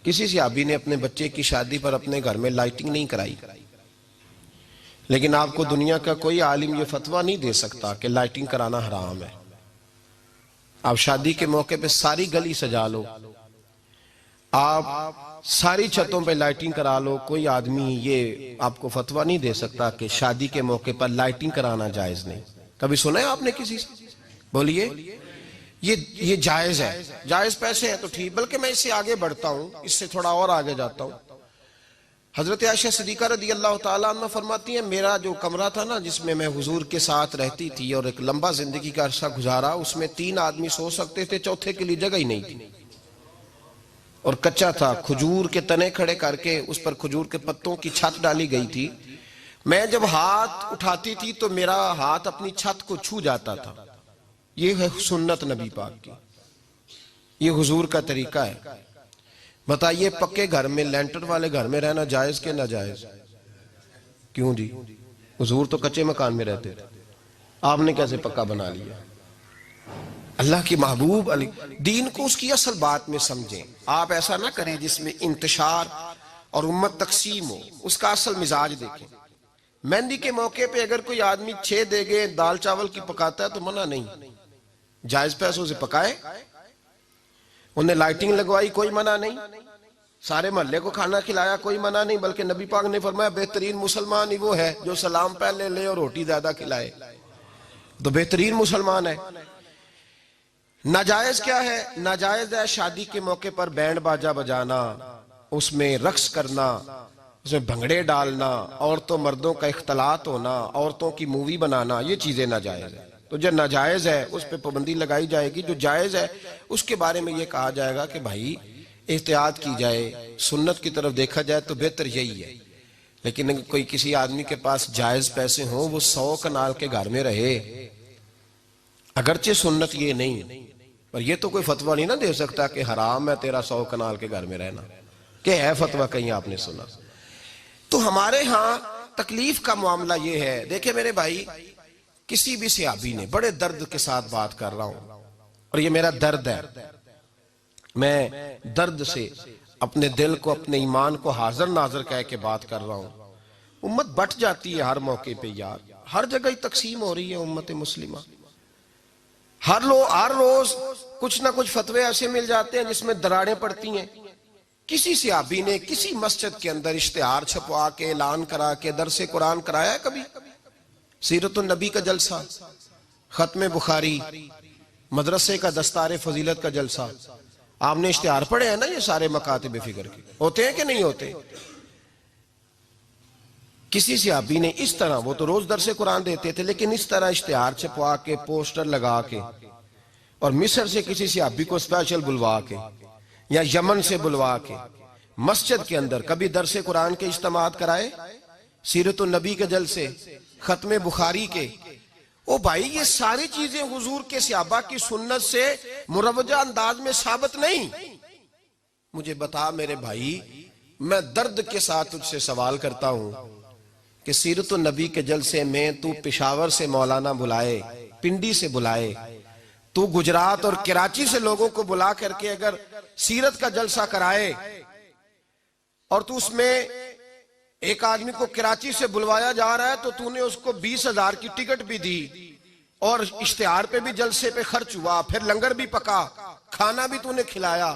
किसी सहाबी ने अपने बच्चे की शादी पर अपने घर में लाइटिंग नहीं कराई, लेकिन आपको दुनिया का कोई आलिम ये फतवा नहीं दे सकता कि लाइटिंग कराना हराम है। आप शादी के मौके पे सारी गली सजा लो, आप सारी छतों पे लाइटिंग करा लो, कोई आदमी ये आपको फतवा नहीं दे सकता कि शादी के मौके पर लाइटिंग कराना जायज नहीं। कभी सुना है आपने किसी से? बोलिए, ये जायज है। जायज पैसे हैं तो ठीक, बल्कि मैं इससे आगे बढ़ता हूं, इससे थोड़ा और आगे जाता हूं। हजरत आयशा सिद्दीका रदी अल्लाह ताला अन्हा फरमाती हैं, मेरा जो कमरा था ना जिसमें मैं हुजूर के साथ रहती थी और एक लंबा जिंदगी का अरसा गुजारा, उसमें 3 आदमी सो सकते थे, चौथे के लिए जगह ही नहीं थी और कच्चा था। खजूर के तने खड़े करके उस पर खजूर के पत्तों की छत डाली गई थी। मैं जब हाथ उठाती थी तो मेरा हाथ अपनी छत को छू जाता था। ये है सुन्नत नबी पाक की, ये हुजूर का तरीका है। बताइए, पक्के घर में, लेंटर वाले घर में रहना जायज के ना जायज? क्यों जी, हुजूर तो कच्चे मकान में रहते थे, आपने कैसे पक्का बना लिया? अल्लाह की महबूब अली दीन को उसकी असल बात में समझें। आप ऐसा ना करें जिसमें इंतशार और उम्मत तकसीम हो, उसका असल मिजाज देखें। मेहंदी के मौके पे अगर कोई आदमी 6 देगे दाल चावल की पकाता है तो मना नहीं, जायज पैसों से पकाए। उन्हें लाइटिंग लगवाई, कोई मना नहीं। सारे मोहल्ले को खाना खिलाया, कोई मना नहीं। बल्कि नबी पाक ने फरमाया बेहतरीन मुसलमान ही वो है जो सलाम पहले ले और रोटी ज्यादा खिलाए, तो बेहतरीन मुसलमान है। नाजायज क्या है? नाजायज है शादी के मौके पर बैंड बाजा बजाना, उसमें रक्स करना, उसमें भंगड़े डालना, औरतों मर्दों का इख्तलात होना, औरतों की मूवी बनाना, ये चीजें नाजायज है। तो जो नाजायज है उस पर पाबंदी लगाई जाएगी, जो जायज है उसके बारे में ये कहा जाएगा कि भाई एहतियात की जाए, सुन्नत की तरफ देखा जाए तो बेहतर यही है। लेकिन अगर कोई किसी आदमी के पास जायज पैसे हों, वो 100 कनाल के घर में रहे, अगरचे सुन्नत ये नहीं, पर ये तो कोई फतवा नहीं ना दे सकता कि हराम है तेरा 100 कनाल के घर में रहना। क्या है फतवा कहीं आपने सुना? तो हमारे यहाँ तकलीफ का मामला ये है। देखे मेरे भाई, किसी भी सहाबी ने, बड़े दर्द के साथ बात कर रहा हूं और ये मेरा दर्द है, मैं दर्द से अपने दिल को, अपने ईमान को हाजिर नाजिर कह के बात कर रहा हूं। उम्मत बट जाती है हर मौके पे यार, हर जगह ही तकसीम हो रही है उम्मत मुस्लिमा। हर रोज कुछ ना कुछ फतवे ऐसे मिल जाते हैं जिसमें दरारें पड़ती हैं। किसी सहाबी ने किसी मस्जिद के अंदर इश्तिहार छपवा के, ऐलान करा के दरसे कुरान कराया है कभी? सीरतुन नबी का जलसा, खत्म बुखारी, मदरसे का दस्तारे फजीलत का जलसा, आपने इश्तिहार पढ़े हैं ना? ये सारे मकातिब फिक्र के होते हैं कि नहीं होते? किसी सहाबी ने इस तरह, वो तो रोज दरसे कुरान देते थे, लेकिन इस तरह इश्तिहार छपवा के, पोस्टर लगा के, और मिस्र से किसी सहाबी को स्पेशल बुलवा के या यमन से बुलवा के मस्जिद के अंदर कभी दरसे कुरान के इज्तिमात कराए, सीरतुन नबी के जलसे, खत्म बुखारी के? ओ भाई, ये सारी चीजें हुजूर के सहाबा की सुन्नत से मुरवजा अंदाज में साबित नहीं। मुझे बता मेरे भाई, मैं दर्द के साथ तुझसे सवाल करता हूं कि सीरतुन नबी के जलसे में तू पेशावर से मौलाना बुलाए, पिंडी से बुलाए, तू गुजरात और कराची से लोगों को बुला करके अगर सीरत का जलसा कराए और तू उसमें एक आदमी को कराची से बुलवाया जा रहा है तो तूने उसको 20,000 की टिकट भी दी और इश्तिहार पे भी जलसे पे खर्च हुआ, फिर लंगर भी पका, खाना भी तूने खिलाया,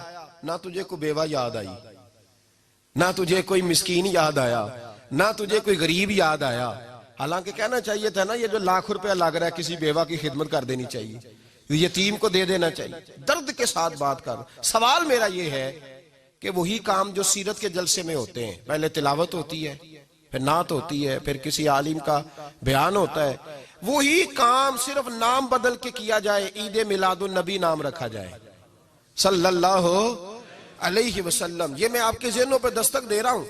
ना तुझे कोई बेवा याद आई, ना तुझे कोई मिस्कीन याद आया, ना तुझे कोई गरीब याद आया? हालांकि कहना चाहिए था ना, ये जो लाख रुपया लग रहा है किसी बेवा की खिदमत कर देनी चाहिए, यतीम को दे देना चाहिए। दर्द के साथ बात कर। सवाल मेरा ये है कि वही काम जो सीरत के जलसे में होते हैं, पहले तिलावत होती है, फिर नात होती है, फिर किसी आलिम का बयान होता है, वही काम सिर्फ नाम बदल के किया जाए, ईद मिलादुन नबी नाम रखा जाए सल्लल्लाहु अलैहि वसल्लम। ये मैं आपके ज़हनों पे दस्तक दे रहा हूं,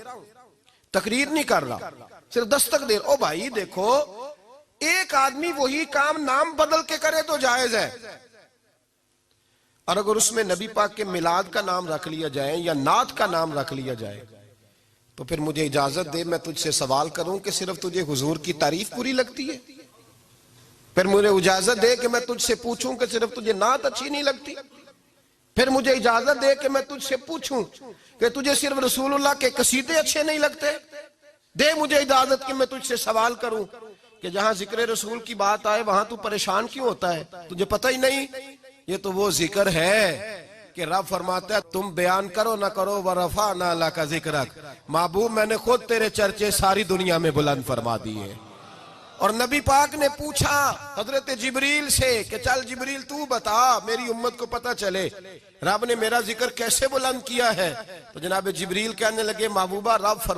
तकरीर नहीं कर रहा, सिर्फ दस्तक दे। ओ भाई देखो, एक आदमी वही काम नाम बदल के करे तो जायज है, और अगर उसमें नबी पाक के मिलाद का नाम रख लिया जाए या नात का नाम रख लिया जाए तो फिर मुझे इजाजत दे, मैं तुझसे सवाल करूं कि सिर्फ तुझे हुजूर की तारीफ पूरी लगती है? फिर मुझे इजाजत दे कि मैं तुझसे पूछूं कि सिर्फ तुझे नात अच्छी नहीं लगती? फिर मुझे इजाजत दे कि मैं तुझसे पूछूं कि तुझे सिर्फ रसूलुल्लाह के कसीदे अच्छे नहीं लगते? दे मुझे इजाजत कि मैं तुझसे सवाल करूं कि जहां जिक्र रसूल की बात आए वहां तू परेशान क्यों होता है? तुझे पता ही नहीं ये तो वो जिक्र है कि रब फरमाता है तुम बयान करो ना करो वरफा ना ला का जिक्र। महबूब मैंने खुद तेरे चर्चे सारी दुनिया में बुलंद फरमा दिए। और नबी पाक ने पूछा हजरत जिब्रील से कि चल जिब्रील तू बता मेरी उम्मत को पता चले रब ने मेरा जिक्र कैसे बुलंद किया है। तो जनाब जिब्रील कहने लगे महबूबा रब फरमा